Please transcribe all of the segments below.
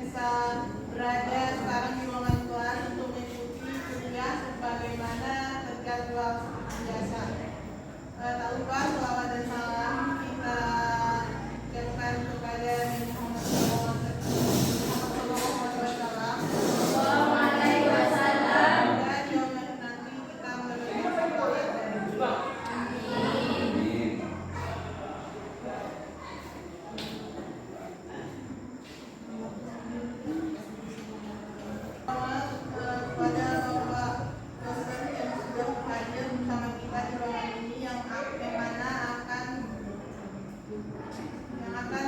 bisa berada sekarang di ruangan Tuhan untuk mengikuti kuliah sebagaimana terjadwal biasa. Tak lupa selawat dan salam kita ucapkan kepada Nabi Muhammad SAW. Dan jauh nanti kita memberikan selawat dan doa. Kepada Bapak dosen yang sudah hadir bersama kita di ruangan ini yang akan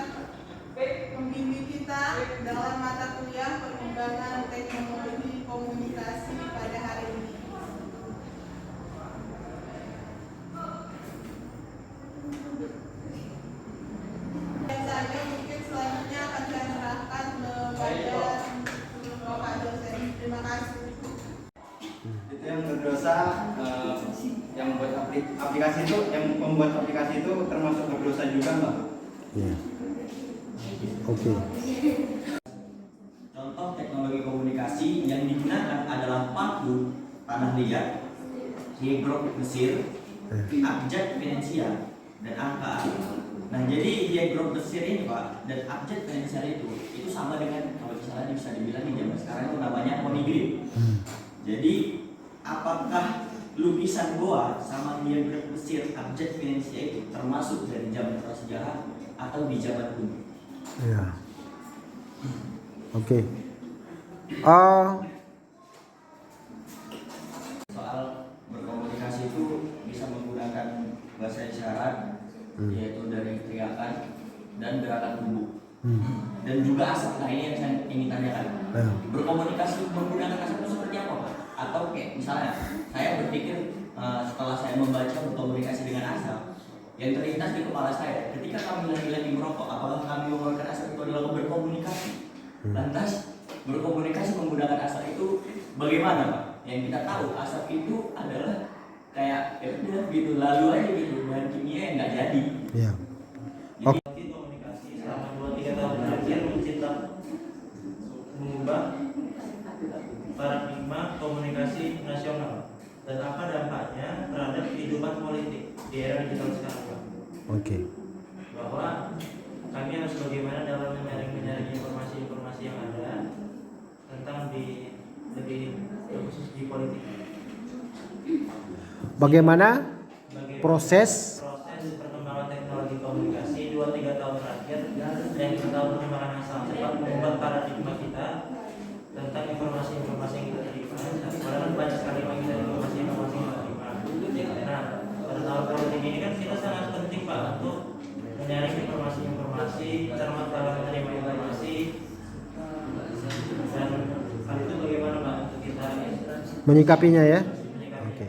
membimbing kita dalam mata kuliah pengembangan teknologi komunikasi pada hari ini. Dan saya mungkin selanjutnya akan saya serahkan kepada Bapak dosen. Terima kasih. Itu yang berdosa, yang membuat aplikasi itu, yang membuat aplikasi itu termasuk berdosa juga, Mbak? Iya. Oke. Contoh teknologi komunikasi yang digunakan adalah paku, tanah liat, hieroglif Mesir, abjad finansial, dan angka. Nah, jadi hieroglif Mesir ini, Pak, dan abjad finansial itu sama dengan, kalau misalnya bisa dibilang di zaman sekarang itu namanya monograph. Jadi apakah lukisan goa sama hieroglif Mesir abjad finansial itu termasuk dari zaman prasejarah atau di zaman kuno? Iya. Oke. Soal berkomunikasi itu bisa menggunakan bahasa isyarat, yaitu dari teriakan dan gerakan tubuh. Dan juga asap. Nah, ini yang saya ingin tanyakan. Berkomunikasi menggunakan asap itu seperti apa, Pak? Atau kayak misalnya saya berpikir setelah saya membaca berkomunikasi dengan asap, yang terlintas di kepala saya ketika kami lagi merokok, apakah kami mengeluarkan asap itu adalah berkomunikasi? Lantas berkomunikasi menggunakan asap itu bagaimana, Pak? Yang kita tahu asap itu adalah kayak udah gitu, lalu aja gitu, bahan kimia yang nggak jadi. Iya. Jadi komunikasi selama 2-3 tahun terakhir mengubah paradigma komunikasi nasional. Dan apa dampaknya terhadap kehidupan politik di era digital sekarang, Pak? Oke. Bahwa kami harus bagaimana dalam menyaring informasi-informasi yang ada tentang lebih khusus di politik. Bagaimana proses perkembangan teknologi komunikasi 2-3 tahun terakhir yang kita tahu perkembangan yang sangat cepat mengubah paradigma kita tentang informasi-informasi yang kita terima. Padahal banyak sekali bagi dari informasi-informasi yang kita terima. Nah, pada tahun politik ini kan kita sangat penting, Pak, untuk menyaring informasi-informasi, cermat dalam menerima informasi, dan hal itu bagaimana, Pak, untuk kita menyikapinya ya? menyikapi. Oke.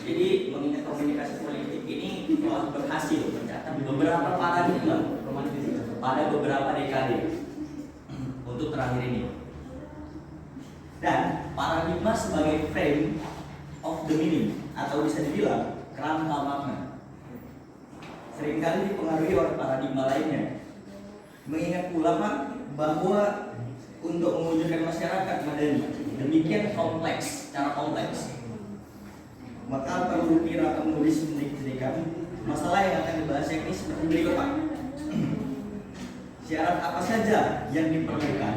Jadi mengingat komunikasi politik ini telah berhasil mencatat beberapa paradigma pada beberapa dekade untuk terakhir ini. Dan paradigma sebagai frame of the meaning atau bisa dibilang kerangka makna seringkali dipengaruhi oleh paradigma lainnya. Mengingat pula, Pak, bahwa untuk mewujudkan masyarakat madani demikian kompleks, secara kompleks, maka perlu kira penulis menjadikan masalah yang akan dibahas ini seperti berikut, Pak. Syarat apa saja yang diperlukan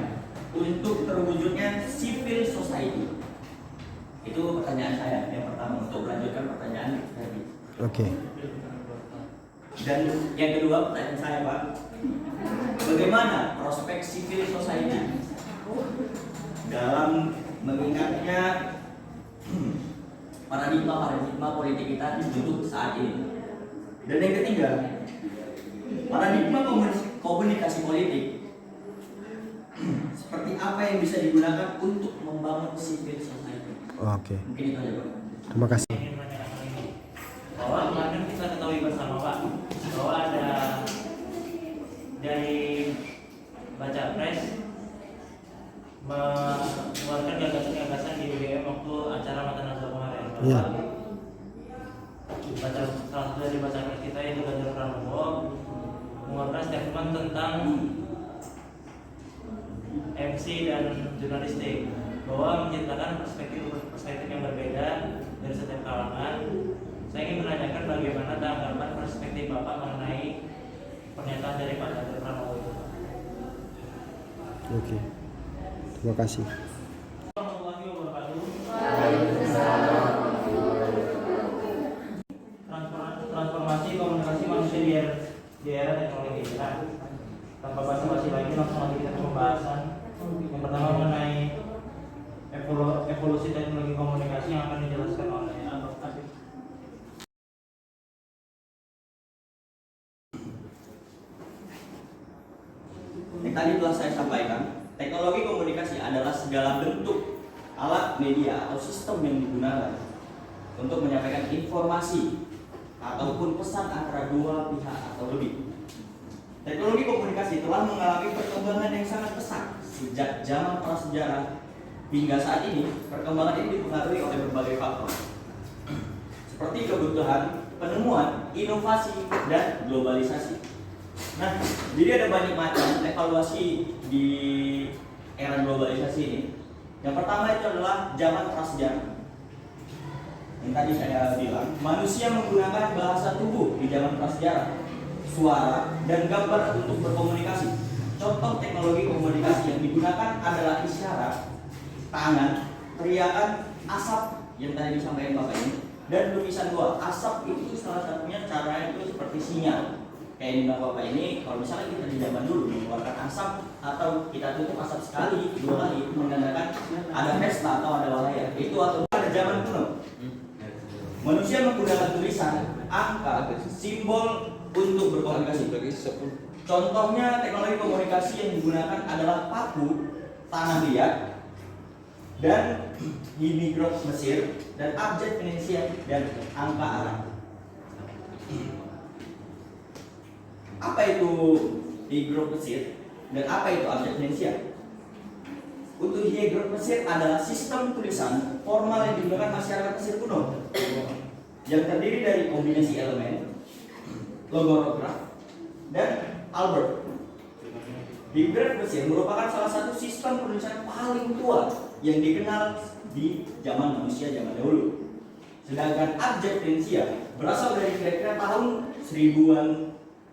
untuk terwujudnya civil society? Itu pertanyaan saya yang pertama untuk melanjutkan pertanyaan tadi. Oke. Dan yang kedua pertanyaan saya, Pak, bagaimana prospek civil society dalam mengingatnya paradigma politik kita untuk saat ini? Dan yang ketiga, paradigma komunikasi politik seperti apa yang bisa digunakan untuk membangun civil society? Oke. Mungkin itu aja, Pak. Terima kasih. Ingin menanyakan ini bahwa kemarin kita ketahui bersama, Pak, bahwa ada dari baca pres mengeluarkan gagasan-gagasan di UGM waktu acara Mata Najwa kemarin. Iya. Salah satu dari baca pres kita yaitu Ganjar Pranowo mengeluarkan statement tentang komunikasi dan jurnalistik, bahwa menciptakan perspektif yang berbeda dari setiap kalangan. Saya ingin menanyakan bagaimana tanggapan perspektif Bapak mengenai pernyataan dari Pak Ganjar Pranowo itu. Oke. Terima kasih. Warahmatullahi wabarakatuh. Transformasi komunikasi manusia di era teknologi digital. Tanpa basa-basi lagi, langsung aja kita ke pembahasan. Yang pertama mengenai evolusi teknologi komunikasi yang akan dijelaskan oleh Abang Afif. Yang tadi telah saya sampaikan, teknologi komunikasi adalah segala bentuk alat, media, atau sistem yang digunakan untuk menyampaikan informasi ataupun pesan antara dua pihak atau lebih. Teknologi komunikasi telah mengalami perkembangan yang sangat pesat sejak zaman prasejarah hingga saat ini. Perkembangan ini dipengaruhi oleh berbagai faktor, seperti kebutuhan, penemuan, inovasi, dan globalisasi. Nah, jadi ada banyak macam evaluasi di era globalisasi ini. Yang pertama itu adalah zaman prasejarah. Yang tadi saya bilang, manusia menggunakan bahasa tubuh di zaman prasejarah, suara, dan gambar untuk berkomunikasi. Contoh teknologi komunikasi yang digunakan adalah isyarat, tangan, teriakan, asap yang tadi disampaikan Bapak ini, dan tulisan dua. Asap itu salah satunya caranya itu seperti sinyal. Kayak yang bilang Bapak ini, kalau misalnya kita di zaman dulu mengeluarkan asap atau kita tutup asap sekali, dua kali, itu menandakan ada pesta atau ada bahaya. Itu atau pada zaman kuno, manusia menggunakan tulisan, angka, simbol untuk berkomunikasi. Contohnya teknologi komunikasi yang digunakan adalah paku, tanah liat, dan hieroglif Mesir, dan abjad Venesia, dan angka Arab. Apa itu hieroglif Mesir dan apa itu abjad Venesia? Untuk hieroglif Mesir adalah sistem tulisan formal yang digunakan masyarakat Mesir kuno, yang terdiri dari kombinasi elemen, logograf, dan albert. Hieroglif Mesir merupakan salah satu sistem penulisan paling tua yang dikenal di zaman manusia zaman dahulu. Sedangkan abjad Venesia berasal dari kira-kira tahun 1000-an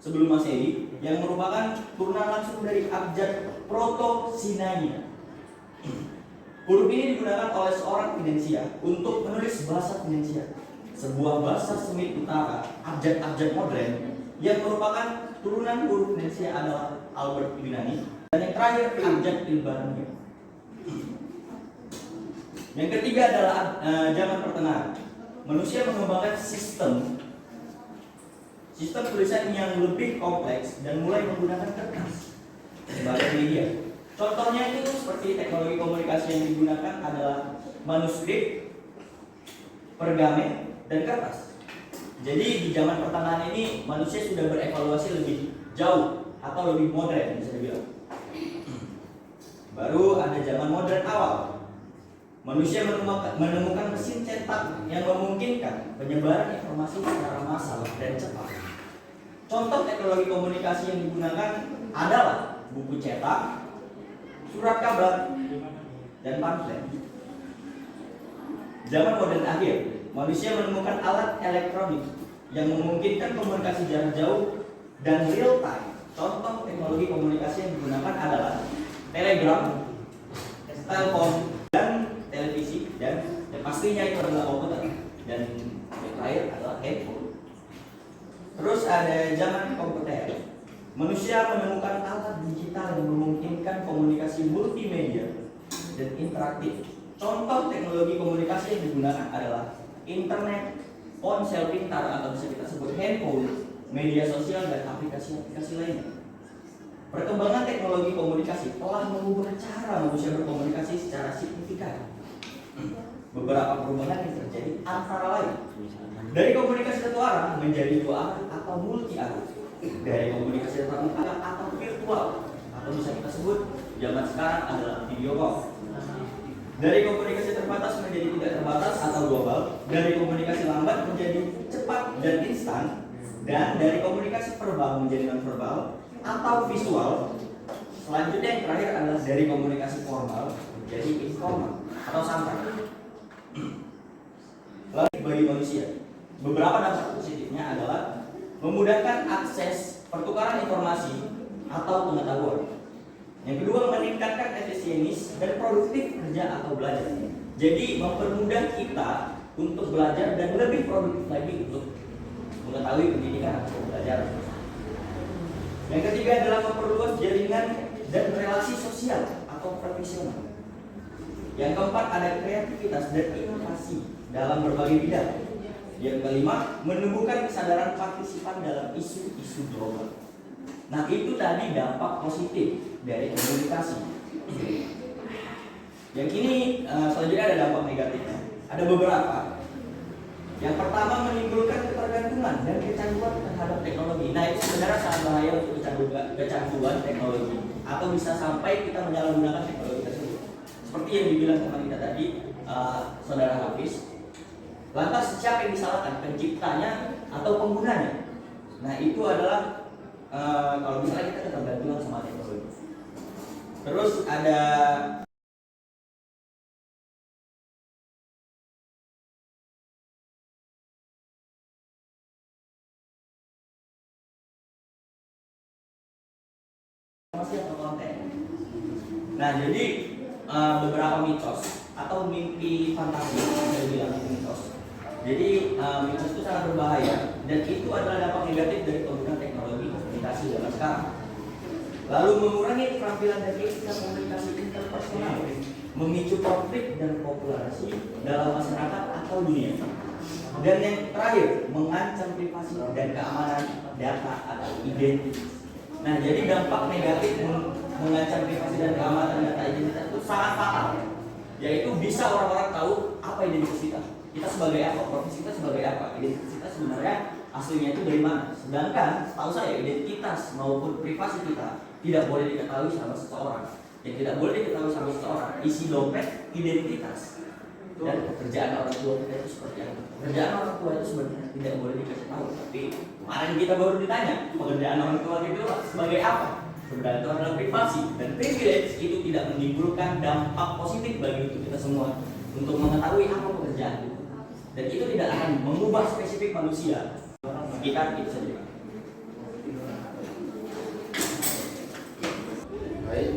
sebelum Masehi, yang merupakan turunan langsung dari abjad Proto-Sinainya. Huruf ini digunakan oleh seorang Venesia untuk menulis bahasa Venesia, sebuah bahasa Semit Utara. Abjad-abjad modern yang merupakan turunan huruf Venesia adalah Albert Yunani, dan yang terakhir abjad Ibrani. Yang ketiga adalah zaman pertengahan. Manusia mengembangkan sistem tulisan yang lebih kompleks dan mulai menggunakan kertas sebagai media. Contohnya itu seperti teknologi komunikasi yang digunakan adalah manuskrip, pergamen, dan kertas. Jadi di zaman pertengahan ini manusia sudah berevaluasi lebih jauh atau lebih modern bisa dibilang. Baru ada zaman modern awal. Manusia menemukan mesin cetak yang memungkinkan penyebaran informasi secara massal dan cepat. Contoh teknologi komunikasi yang digunakan adalah buku cetak, surat kabar, dan pamflet. Zaman modern akhir, manusia menemukan alat elektronik yang memungkinkan komunikasi jarak jauh dan real time. Contoh teknologi komunikasi yang digunakan adalah telegram, telepon, dan televisi, dan pastinya itu adalah komputer, dan yang terakhir adalah handphone. Terus ada zaman komputer. Manusia menemukan alat digital yang memungkinkan komunikasi multimedia dan interaktif. Contoh teknologi komunikasi yang digunakan adalah internet, ponsel pintar atau bisa kita sebut handphone, media sosial, dan aplikasi-aplikasi lainnya. Perkembangan teknologi komunikasi telah mengubah cara manusia berkomunikasi secara signifikan. Beberapa perubahan yang terjadi antara lain dari komunikasi satu arah menjadi dua arah atau multi arah, dari komunikasi tatap muka atau virtual, atau bisa kita sebut zaman sekarang adalah video call, dari komunikasi terbatas menjadi tidak terbatas atau global, dari komunikasi lambat menjadi cepat dan instan, dan dari komunikasi verbal menjadi non verbal atau visual, Selanjutnya yang terakhir adalah dari komunikasi formal menjadi informal atau santai. Lalu bagi manusia, beberapa dampak positifnya adalah memudahkan akses pertukaran informasi atau pengetahuan. Yang kedua, meningkatkan efisienis dan produktif kerja atau belajar. Jadi mempermudah kita untuk belajar dan lebih produktif lagi untuk mengetahui pendidikan atau belajar. Yang ketiga adalah memperluas jaringan dan relasi sosial atau profesional. Yang keempat ada kreativitas dan inovasi dalam berbagai bidang. Yang kelima, menumbuhkan kesadaran partisipan dalam isu-isu global. Nah, itu tadi dampak positif dari komunikasi. Yang ini selanjutnya ada dampak negatifnya. Ada beberapa. Yang pertama, menimbulkan ketergantungan dan kecanduan terhadap teknologi. Nah, itu sebenarnya sangat bahaya untuk kecanduan teknologi, atau bisa sampai kita menyalahgunakan teknologi tersebut. Seperti yang dibilang teman kita tadi, saudara Hafiz. Lantas siapa yang disalahkan? Penciptanya atau penggunanya? Nah, itu adalah kalau misalnya kita ketergantungan sama teknologi. Terus ada atau konten. Nah, jadi beberapa mitos atau mimpi fantasi yang bilang mitos. Jadi mitos itu sangat berbahaya dan itu adalah dampak negatif dari penggunaan teknologi komunikasi zaman sekarang. Lalu mengurangi keterampilan dan etika komunikasi interpersonal, memicu konflik dan populasi dalam masyarakat atau dunia. Dan yang terakhir, mengancam privasi dan keamanan data atau identitas. Nah, jadi dampak negatif mengancam privasi dan keamanan data identitas itu sangat fatal. Yaitu bisa orang-orang tahu apa identitas kita. Kita sebagai apa, profesi kita sebagai apa, identitas kita sebenarnya aslinya itu dari mana. Sedangkan setahu saya identitas maupun privasi kita tidak boleh diketahui sama seseorang. Yang tidak boleh diketahui sama seseorang, isi dompet, identitas, dan pekerjaan orang tua kita itu seperti apa. Pekerjaan orang tua itu sebenarnya tidak boleh dikasih tahu. Tapi kemarin kita baru ditanya pekerjaan orang tua itu sebagai apa. Sebenarnya itu adalah privasi dan privilege itu tidak menimbulkan dampak positif bagi kita semua untuk mengetahui apa pekerjaan itu. Dan itu tidak akan mengubah spesifik manusia. Kita itu saja. Baik.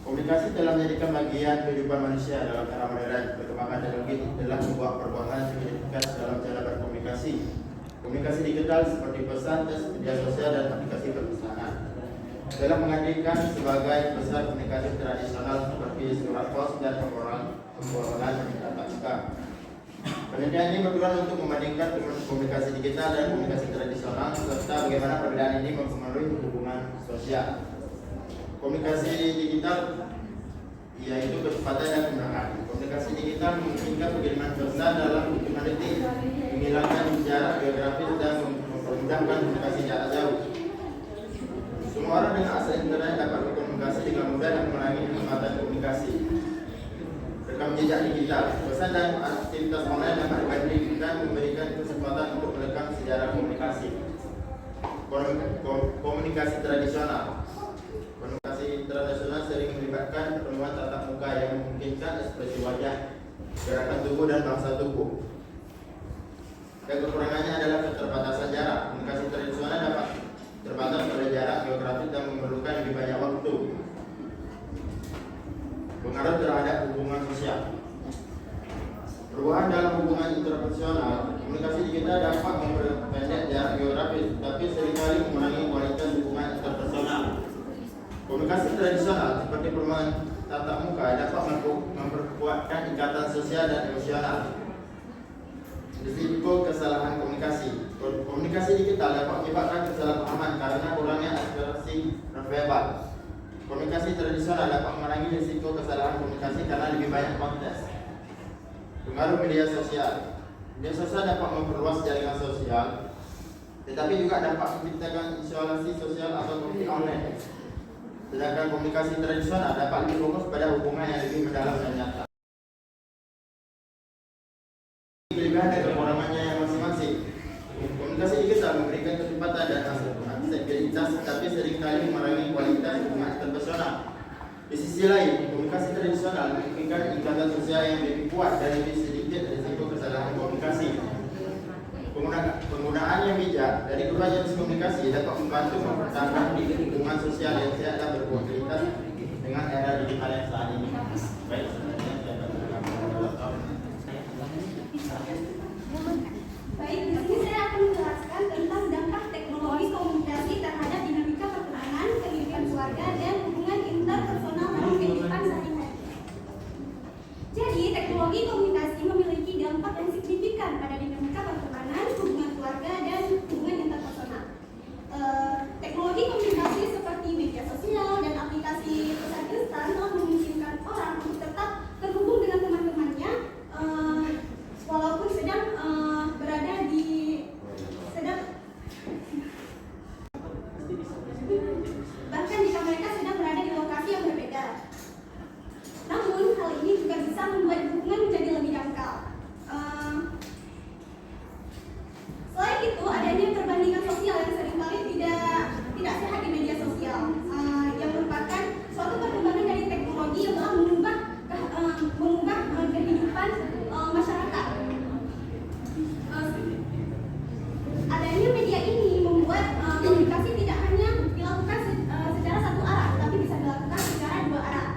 Komunikasi telah menjadikan bagian kehidupan manusia dalam era modern. Perkembangan teknologi telah membuat perubahan signifikan dalam cara berkomunikasi. Komunikasi digital seperti pesan, media sosial, dan aplikasi perpesanan telah menggantikan sebagai besar komunikasi tradisional seperti surat pos dan pengorolan tatap muka. Penelitian ini bertujuan untuk membandingkan komunikasi digital dan komunikasi tradisional serta bagaimana perbedaan ini mempengaruhi hubungan sosial. Komunikasi digital yaitu kecepatan dan kemudahan. Komunikasi digital memungkinkan pengiriman pesan dalam hitungan detik, menghilangkan jarak geografis dan mempermudahkan komunikasi jarak jauh. Semua orang dengan akses internet dapat berkomunikasi dengan mudah dan mengurangi kecepatan komunikasi. Rekam jejak digital, pesan dan aktivitas online dapat dibandingkan memberikan kesempatan untuk merekam sejarah komunikasi. Komunikasi tradisional. Komunikasi tradisional sering melibatkan pertemuan tatap muka yang memungkinkan ekspresi wajah, gerakan tubuh dan bahasa tubuh. Dan kekurangannya adalah keterbatasan jarak. Komunikasi tradisional dapat terbatas pada jarak geografis dan memerlukan lebih banyak waktu. Pengaruh terhadap hubungan sosial. Perubahan dalam hubungan interpersonal. Komunikasi digital dapat memperpendek jarak geografis, tapi seringkali mengurangi kualitas hubungan interpersonal. Komunikasi tradisional seperti pertemuan tatap muka dapat memperkuatkan ikatan sosial dan emosional. Risiko kesalahan komunikasi. Komunikasi digital dapat menyebabkan kesalahpahaman karena kurangnya ekspresi verbal. Komunikasi tradisional dapat mengurangi risiko kesalahan komunikasi karena lebih banyak konteks. Pengaruh media sosial. Media sosial dapat memperluas jaringan sosial, tetapi juga dapat menciptakan isolasi sosial atau konflik online. Sedangkan komunikasi tradisional dapat lebih fokus pada hubungan yang lebih mendalam dan nyata. Kelebihan dan kekurangannya yang masing-masing. Komunikasi digital memberikan kecepatan dan aksesibilitas, tapi seringkali mengurangi kualitas hubungan Di sisi lain, komunikasi tradisional memberikan ikatan sosial yang lebih kuat dan lebih sedikit risiko kesalahan komunikasi. Penggunaan yang bijak dari kedua jenis komunikasi dapat membantu mempertahankan lingkungan sosial yang sehat dan berkualitas dengan era digital yang saat ini. Baik, selanjutnya saya akan menjelaskan. Baik, di sini saya akan menjelaskan tentang dampak teknologi komunikasi terhadap dinamika pertemanan, kehidupan keluarga, dan hubungan interpersonal dalam kehidupan sehari-hari. Jadi, teknologi komunikasi memiliki dampak yang signifikan pada dinamika pertemanan, hubungan keluarga, dan hubungan interpersonal. Teknologi komunikasi seperti media sosial dan aplikasi pesan instan telah memungkinkan orang untuk tetap terhubung dengan teman-temannya walaupun sedang berada di bahkan jika mereka sedang berada di lokasi yang berbeda. Namun hal ini juga bisa membuat hubungan menjadi lebih dangkal. Selain itu, adanya perbandingan sosial yang seringkali tidak sehat di media sosial, yang merupakan suatu perkembangan dari teknologi yang telah mengubah kehidupan masyarakat. Adanya media ini membuat komunikasi tidak hanya dilakukan secara satu arah, tapi bisa dilakukan secara dua arah.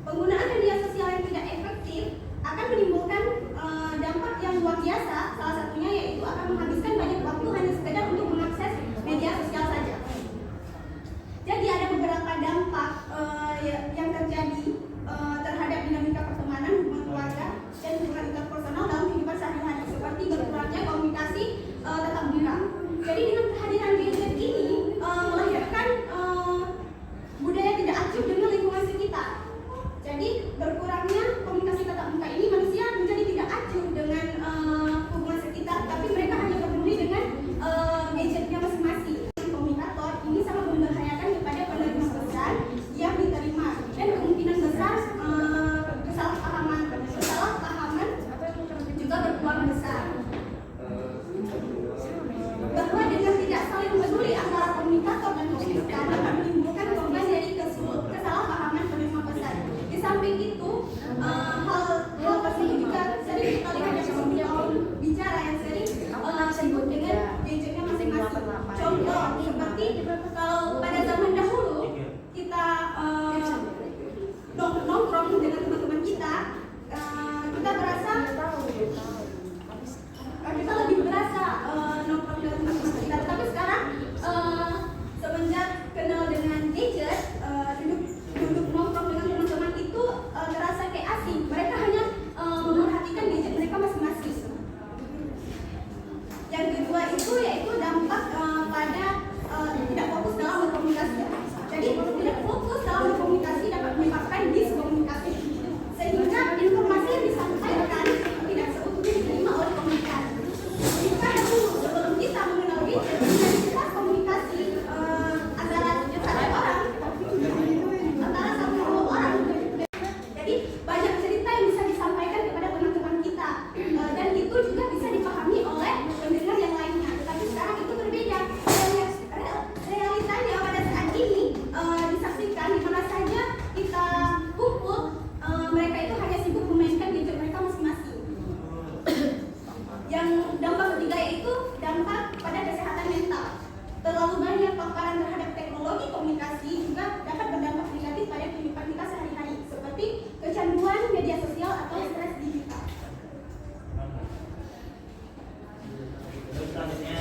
Penggunaan media sosial yang tidak efektif akan menimbulkan dampak yang luar biasa. Salah satunya yaitu akan menghabiskan banyak waktu hanya sekedar untuk mengakses media sosial saja. Jadi ada beberapa dampak yang terjadi terhadap dinamika pertemanan, hubungan keluarga, dan hubungan interpersonal dalam kehidupan sehari-hari, seperti berkurangnya komunikasi tatap muka. Jadi dengan kehadiran gadget ini melahirkan budaya tidak acuh dengan lingkungan sekitar. Jadi berkurangnya komunikasi tatap muka ini, manusia menjadi tidak acuh dengan hubungan sekitar, tapi mereka hanya peduli dengan gadgetnya masing-masing. Komunikator ini sangat membahayakan kepada penerima pesan yang diterima, dan kemungkinan besar kesalahpahaman juga berpeluang besar. Bahwa dengan tidak saling peduli antara komunikator dan komunikan dapat menimbulkan korban dari kesalahpahaman penerima pesan. Di samping itu, hal tersebut juga sering kita lihat dari orang bicara yang sering sibuk dengan gadgetnya masing-masing. Contoh seperti kalau pada zaman dahulu kita nongkrong dengan teman-teman kita, kita lebih berasa nongkrong dengan teman-teman kita. Tapi sekarang semenjak kenal dengan gadget, duduk nongkrong dengan teman-teman itu terasa kayak asing. Mereka hanya memperhatikan gadget mereka masing-masing. Yang kedua itu yaitu dampak pada tidak fokus dalam berkomunikasi. Jadi tidak fokus dalam berkomunikasi dapat menyebabkan diskomunikasi, sehingga informasi yang disampaikan tidak seutuhnya diterima oleh komunikan. Jika dahulu sebelum kita mengenal gadget, kita komunikasi antara satu dua orang. Jadi banyak cerita yang bisa disampaikan kepada teman-teman kita, dan itu juga bisa dipahami oleh pendengar yang lainnya. Tapi sekarang itu berbeda. Realitanya pada saat ini disaksikan di mana saja kita kumpul, mereka itu hanya sibuk memainkan gadget mereka masing-masing. Yang dampak ketiga yaitu dampak pada kesehatan mental. Terlalu banyak paparan terhadap teknologi komunikasi juga dapat berdampak negatif pada kehidupan kita sehari-hari, seperti kecanduan media sosial atau stres digital. Selanjutnya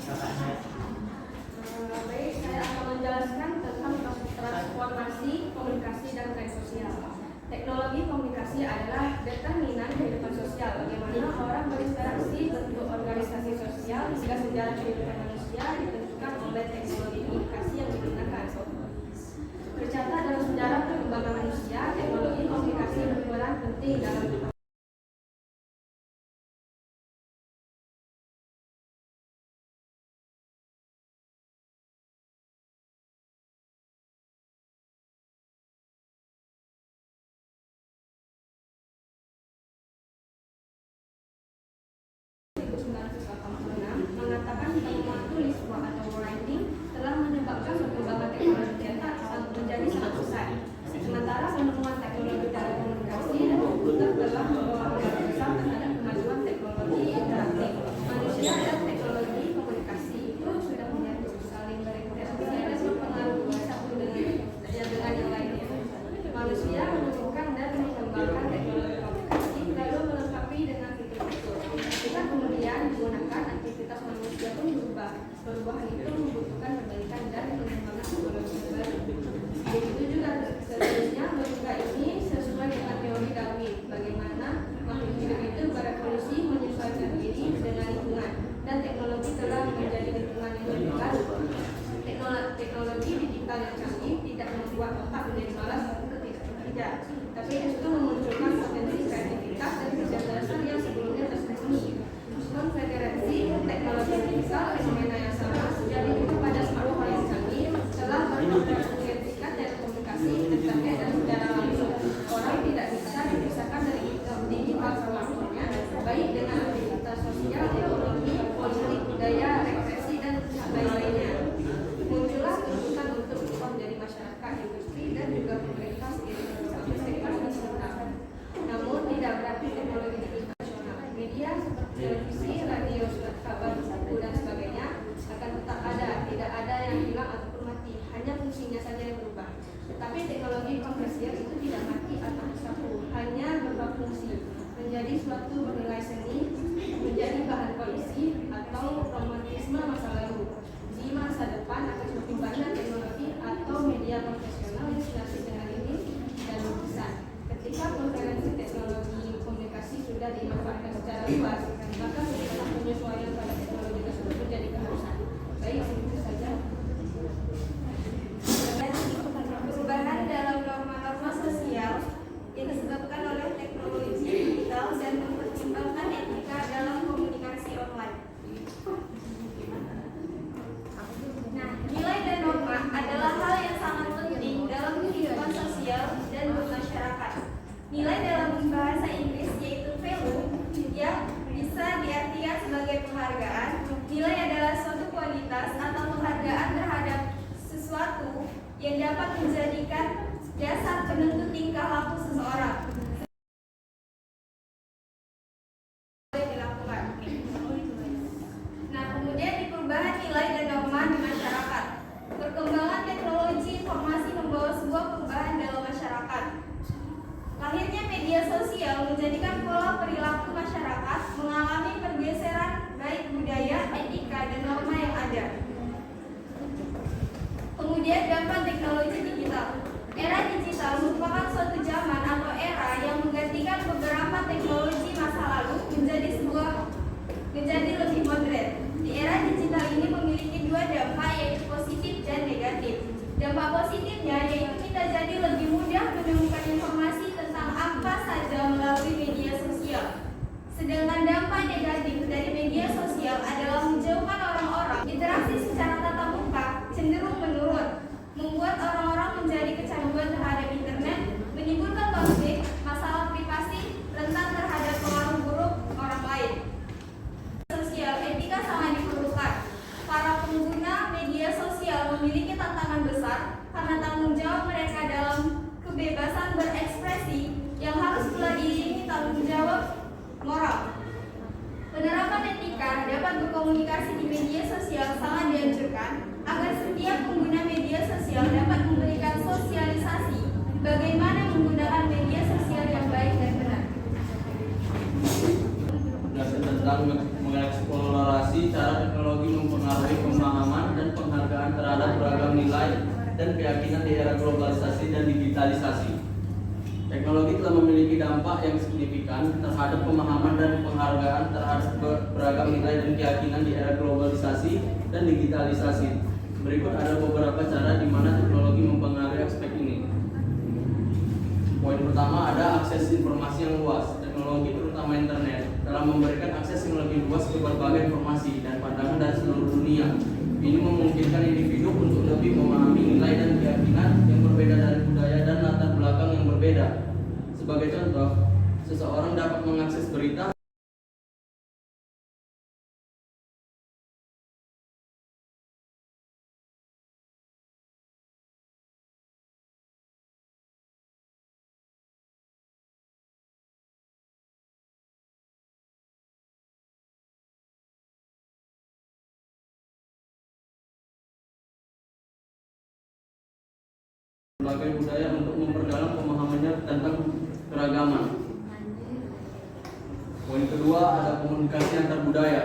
kakaknya. Baik, saya akan menjelaskan tentang transformasi komunikasi dan tren sosial. Teknologi komunikasi adalah determinan kehidupan sosial, bagaimana orang berinteraksi, bentuk organisasi sosial, hingga sejarah kehidupan manusia ditentukan oleh teknologi komunikasi yang digunakan. Tercatat dalam sejarah perkembangan manusia, teknologi komunikasi berperan penting dalam mengatakan bahwa tulis yang canggih tidak membuat otak menjadi malas untuk tidak bekerja, tapi justru memunculkan potensi kreativitas dan kecerdasan yang sebelumnya tersembunyi. Konfederasi teknologi digital fenomena yang sama terjadi juga pada smartphone yang canggih telah mengintegrasikan telekomunikasi, internet, dan secara langsung. Orang tidak bisa dipisahkan dari digital smartphone-nya, baik dengan aktivitas sosial, ekonomi, politik, budaya, rekreasi, dan lain-lainnya. Muncullah tuntutan untuk berubah menjadi masyarakat, industri, dan juga pemerintah seiring berkembangnya teknologi digital. Namun tidak berarti teknologi tradisional. Media seperti televisi, radio, surat kabar, buku, dan sebagainya akan tetap ada, tidak ada yang hilang ataupun mati, hanya fungsinya saja yang berubah. Tetapi teknologi komersial itu tidak mati atau satu, hanya berubah fungsi, menjadi suatu bernilai seni, menjadi bahan polisi atau romantisme masa lalu. Di masa depan akan semakin banyak teknologi atau media profesional yang senasib dengan ini dan lukisan. Ketika konferensi teknologi komunikasi sudah dimanfaatkan secara luas, maka setelah penyesuaian pada teknologi tersebut menjadi keharusan. Baik, segitu saja. Perubahan dalam norma-norma sosial yang disebabkan oleh teknologi digital dan mempertimbangkan etika dalam komunikasi online. Nah, nilai dan norma adalah hal yang sangat penting dalam kehidupan sosial dan bermasyarakat. Nilai dalam bahasa Inggris yaitu value yang bisa diartikan sebagai penghargaan. Nilai adalah suatu kualitas atau penghargaan terhadap sesuatu yang dapat menjadikan dasar penentu tingkah laku seseorang. Nah, kemudian di perubahan nilai dan norma di masyarakat. Perkembangan teknologi informasi membawa sebuah perubahan dalam masyarakat. Lahirnya media sosial menjadikan pola perilaku masyarakat mengalami pergeseran baik budaya, etika, dan norma yang ada. Kemudian dampak teknologi digital. Era digital merupakan suatu zaman atau era yang menggantikan beberapa teknologi masa lalu menjadi lebih modern. Di era digital ini memiliki dua dampak, yaitu positif dan negatif. Dampak positifnya yaitu kita jadi lebih mudah menemukan informasi tentang apa saja melalui media sosial. Sedangkan dampak negatif dari media sosial adalah menjauhkan orang-orang. Interaksi secara tatap muka cenderung menurun, membuat orang-orang menjadi kecanduan terhadap internet, menimbulkan konflik, masalah privasi, rentan terhadap pengaruh buruk orang lain. Sosial etika sangat diperlukan. Para pengguna media sosial memiliki tantangan besar karena tanggung jawab mereka dalam kebebasan berekspresi yang harus pula diiringi tanggung jawab moral. Penerapan etika dapat berkomunikasi di media sosial sangat dianjurkan agar setiap pengguna media sosial dapat memberikan sosialisasi bagaimana menggunakan media sosial yang baik dan benar. Penjelasan tentang mengeksplorasi cara teknologi mempengaruhi pemahaman dan penghargaan terhadap beragam nilai dan keyakinan di era globalisasi dan digitalisasi. Teknologi telah memiliki dampak yang signifikan terhadap pemahaman dan penghargaan terhadap beragam nilai dan keyakinan di era globalisasi dan digitalisasi. Berikut ada beberapa cara di mana teknologi mempengaruhi aspek ini. Poin pertama ada akses informasi yang luas. Teknologi terutama internet telah memberikan akses yang lebih luas ke berbagai informasi dan pandangan dari seluruh dunia. Ini memungkinkan individu untuk lebih memahami nilai dan keyakinan yang berbeda dari budaya dan latar belakang yang berbeda. Sebagai contoh, seseorang dapat mengakses berita berbagai budaya untuk memperdalam pemahamannya tentang keragaman. Poin kedua ada komunikasi antar budaya.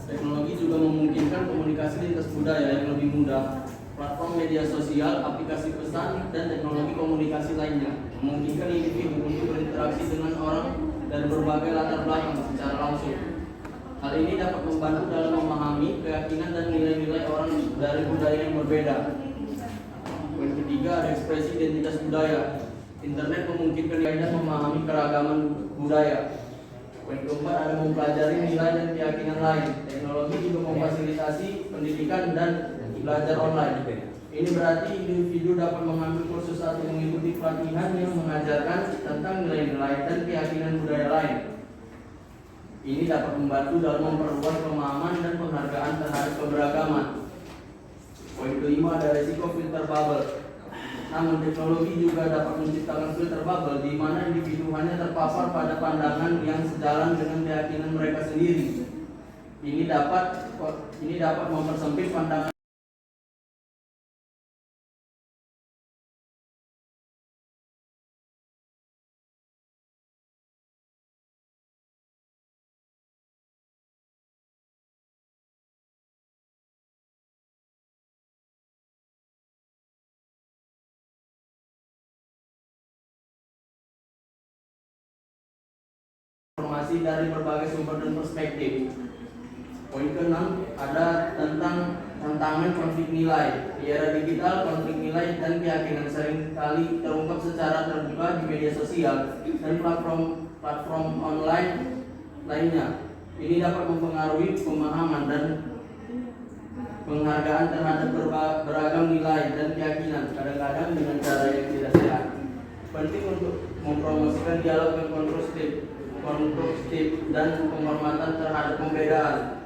Teknologi juga memungkinkan komunikasi lintas budaya yang lebih mudah. Platform media sosial, aplikasi pesan, dan teknologi komunikasi lainnya memungkinkan individu untuk berinteraksi dengan orang dari berbagai latar belakang secara langsung. Hal ini dapat membantu dalam memahami keyakinan dan nilai-nilai orang dari budaya yang berbeda. Poin ketiga ada ekspresi identitas budaya. Internet memungkinkan kita memahami keragaman budaya. Poin keempat ada mempelajari nilai dan keyakinan lain. Teknologi juga memfasilitasi pendidikan dan belajar online. Ini berarti individu dapat mengambil kursus atau mengikuti pelatihan yang mengajarkan tentang nilai-nilai dan keyakinan budaya lain. Ini dapat membantu dalam memperluas pemahaman dan penghargaan terhadap keberagaman. Poin kelima ada resiko filter bubble. Namun teknologi juga dapat menciptakan filter bubble di mana individu hanya terpapar pada pandangan yang sejalan dengan keyakinan mereka sendiri. Ini dapat mempersempit pandangan informasi dari berbagai sumber dan perspektif. Poin ke-6 ada tentang tantangan konflik nilai. Di era digital, konflik nilai dan keyakinan seringkali terungkap secara terbuka di media sosial dan platform online lainnya. Ini dapat mempengaruhi pemahaman dan penghargaan terhadap beragam nilai dan keyakinan, kadang-kadang dengan cara yang tidak sehat. Penting untuk mempromosikan dialog yang konstruktif dan penghormatan terhadap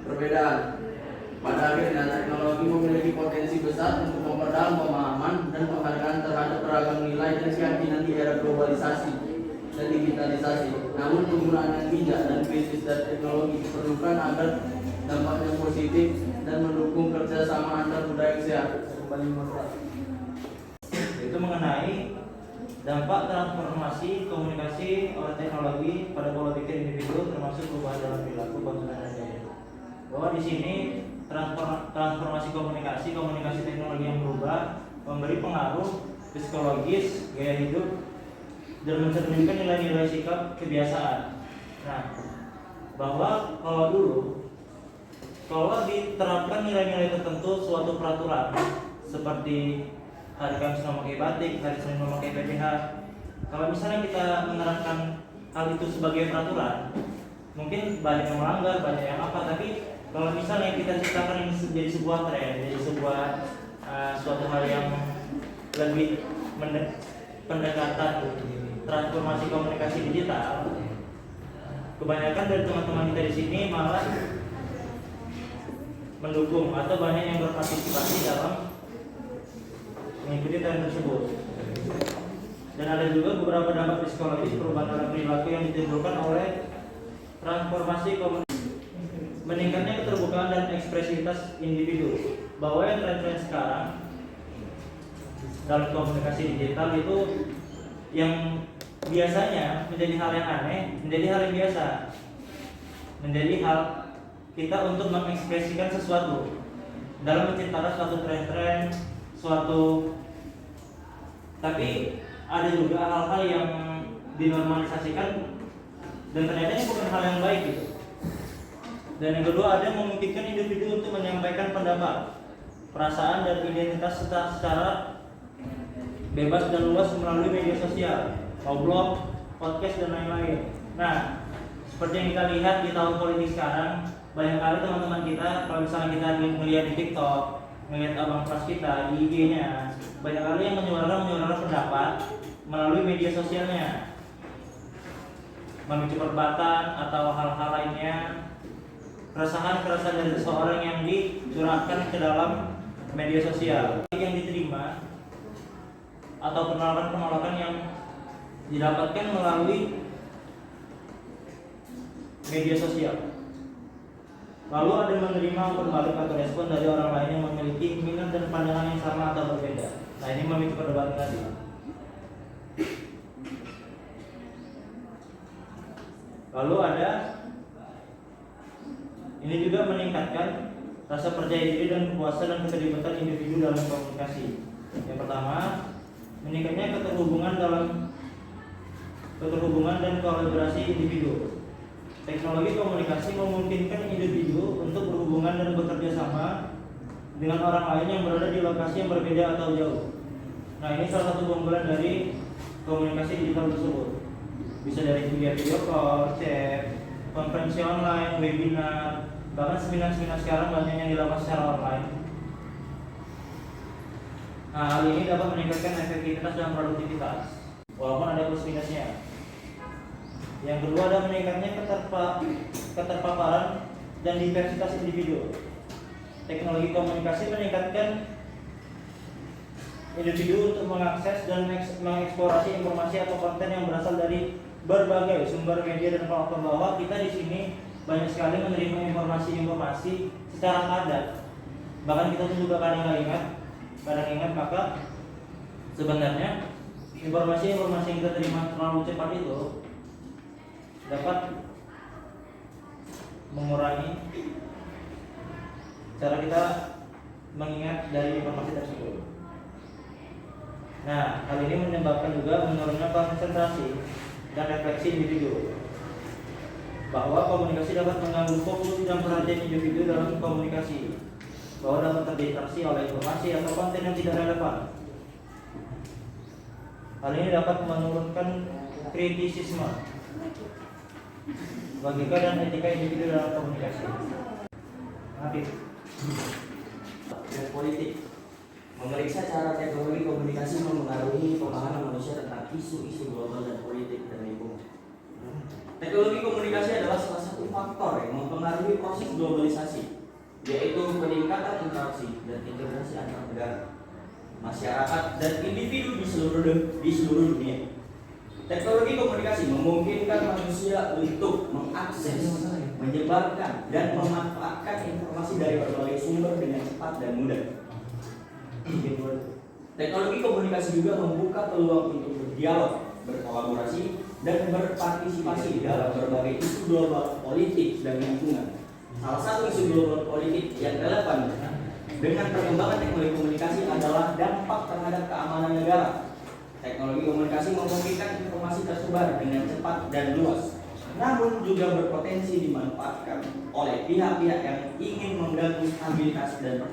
perbedaan. Pada akhirnya, teknologi memiliki potensi besar untuk memperdalam pemahaman dan penghargaan terhadap beragam nilai dan keyakinan di era globalisasi dan digitalisasi. Namun penggunaan yang bijak dan kritis dari teknologi diperlukan agar dampaknya positif dan mendukung kerjasama antar budaya yang sehat. Itu mengenai dampak transformasi komunikasi oleh teknologi pada pola pikir individu termasuk perubahan dalam perilaku konsumen dan gaya. Bahwa di sini transformasi komunikasi teknologi yang berubah memberi pengaruh psikologis, gaya hidup dan mencerminkan nilai-nilai sikap kebiasaan. Nah, bahwa kalau diterapkan nilai-nilai tertentu suatu peraturan seperti hari Kamis memakai batik, hari Senin memakai PPH. Kalau misalnya kita menerapkan hal itu sebagai peraturan, mungkin banyak yang melanggar, banyak yang apa. Tapi kalau misalnya kita ciptakan ini menjadi sebuah tren, jadi sebuah suatu hal yang lebih pendekatan transformasi komunikasi digital, kebanyakan dari teman-teman kita di sini malah mendukung atau banyak yang berpartisipasi dalam mengikuti tren tersebut. Dan ada juga beberapa dampak psikologis perubahan dalam perilaku yang ditimbulkan oleh transformasi komunikasi. Meningkatnya keterbukaan dan ekspresivitas individu. Bahwa yang tren-tren sekarang dalam komunikasi digital itu yang biasanya menjadi hal yang aneh, menjadi hal yang biasa. Menjadi hal kita untuk mengekspresikan sesuatu dalam menciptakan suatu tren-tren, tapi ada juga hal-hal yang dinormalisasikan dan ternyata ini bukan hal yang baik gitu. Dan yang kedua, ada yang memungkinkan individu untuk menyampaikan pendapat, perasaan dan identitas secara bebas dan luas melalui media sosial, blog, podcast dan lain-lain. Nah, seperti yang kita lihat di tahun politik sekarang, banyak kali teman-teman kita kalau misalnya kita melihat di TikTok, melihat abang kelas kita di IG-nya, banyak kali yang menyuarakan pendapat melalui media sosialnya, memicu perdebatan atau hal-hal lainnya, keresahan dari seseorang yang dicurahkan ke dalam media sosial yang diterima atau penolakan yang didapatkan melalui media sosial. Lalu ada menerima umpan balik atau respon dari orang lain yang memiliki minat dan pandangan yang sama atau berbeda. Nah, ini memicu perdebatan tadi. Lalu ada ini juga meningkatkan rasa percaya diri dan kepuasan dan keterlibatan individu dalam komunikasi. Yang pertama, meningkatnya keterhubungan dan kolaborasi individu. Teknologi komunikasi memungkinkan individu untuk berhubungan dan bekerja sama dengan orang lain yang berada di lokasi yang berbeda atau jauh. Nah, ini salah satu keunggulan dari komunikasi digital tersebut. Bisa dari video call, chat, konferensi online, webinar, bahkan seminar-seminar sekarang banyak yang dilakukan secara online. Nah, hal ini dapat meningkatkan efektivitas dan produktivitas, walaupun ada plus minusnya. Yang kedua ada meningkatnya keterpaparan dan diversitas individu. Teknologi komunikasi meningkatkan individu untuk mengakses dan mengeksplorasi informasi atau konten yang berasal dari berbagai sumber media dan platform. Bahwa kita di sini banyak sekali menerima informasi-informasi secara padat. Bahkan kita juga kadang ingat, maka sebenarnya informasi-informasi yang kita terima terlalu cepat itu dapat mengurangi cara kita mengingat dari informasi tersebut. Nah, hal ini menyebabkan juga menurunnya konsentrasi dan refleksi individu. Bahwa komunikasi dapat mengganggu fokus dan perhatian individu dalam komunikasi, bahwa dapat terdistraksi oleh informasi atau konten yang tidak relevan. Hal ini dapat menurunkan kritisisme, logika dan etika individu dalam komunikasi. Habis. Dan politik memeriksa cara teknologi komunikasi mempengaruhi pemahaman manusia tentang isu-isu global dan politik dan lingkungan. Teknologi komunikasi adalah salah satu faktor yang mempengaruhi proses globalisasi, yaitu peningkatan interaksi dan integrasi antar negara, masyarakat, dan individu di seluruh dunia. Teknologi komunikasi memungkinkan manusia untuk mengakses, menyebarkan, dan memanfaatkan informasi dari berbagai sumber dengan cepat dan mudah. Teknologi komunikasi juga membuka peluang untuk berdialog, berkolaborasi, dan berpartisipasi dalam berbagai isu global politik dan lingkungan. Salah satu isu global politik yang relevan dengan perkembangan teknologi komunikasi adalah dampak terhadap keamanan negara. Teknologi komunikasi memungkinkan informasi tersebar dengan cepat dan luas, namun juga berpotensi dimanfaatkan oleh pihak-pihak yang ingin mengganggu stabilitas dan